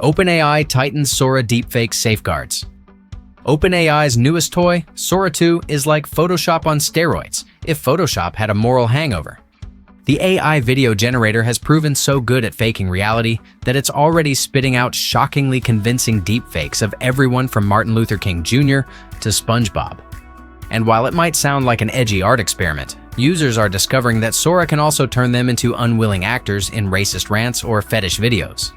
OpenAI tightens Sora deepfake safeguards. OpenAI's newest toy, Sora 2, is like Photoshop on steroids, if Photoshop had a moral hangover. The AI video generator has proven so good at faking reality that it's already spitting out shockingly convincing deepfakes of everyone from Martin Luther King Jr. to SpongeBob. And while it might sound like an edgy art experiment, users are discovering that Sora can also turn them into unwilling actors in racist rants or fetish videos.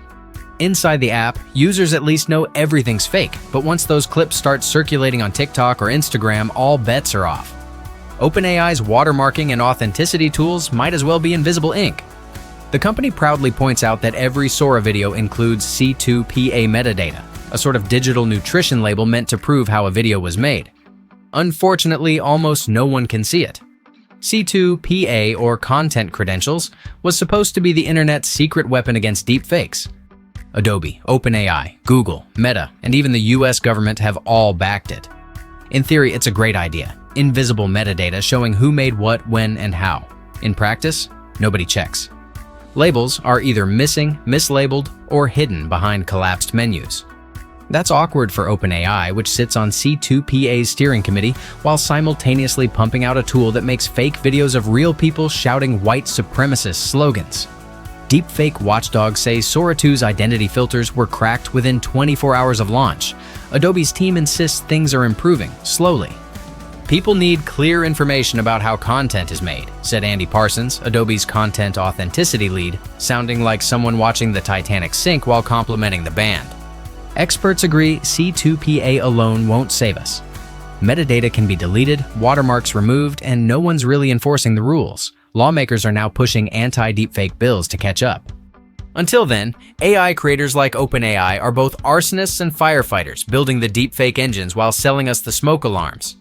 Inside the app, users at least know everything's fake, but once those clips start circulating on TikTok or Instagram, all bets are off. OpenAI's watermarking and authenticity tools might as well be invisible ink. The company proudly points out that every Sora video includes C2PA metadata, a sort of digital nutrition label meant to prove how a video was made. Unfortunately, almost no one can see it. C2PA, or content credentials, was supposed to be the internet's secret weapon against deepfakes. Adobe, OpenAI, Google, Meta, and even the US government have all backed it. In theory, it's a great idea. Invisible metadata showing who made what, when, and how. In practice, nobody checks. Labels are either missing, mislabeled, or hidden behind collapsed menus. That's awkward for OpenAI, which sits on C2PA's steering committee while simultaneously pumping out a tool that makes fake videos of real people shouting white supremacist slogans. Deepfake watchdogs say Sora 2's identity filters were cracked within 24 hours of launch. Adobe's team insists things are improving, slowly. People need clear information about how content is made, said Andy Parsons, Adobe's content authenticity lead, sounding like someone watching the Titanic sink while complimenting the band. Experts agree C2PA alone won't save us. Metadata can be deleted, watermarks removed, and no one's really enforcing the rules. Lawmakers are now pushing anti-deepfake bills to catch up. Until then, AI creators like OpenAI are both arsonists and firefighters, building the deepfake engines while selling us the smoke alarms.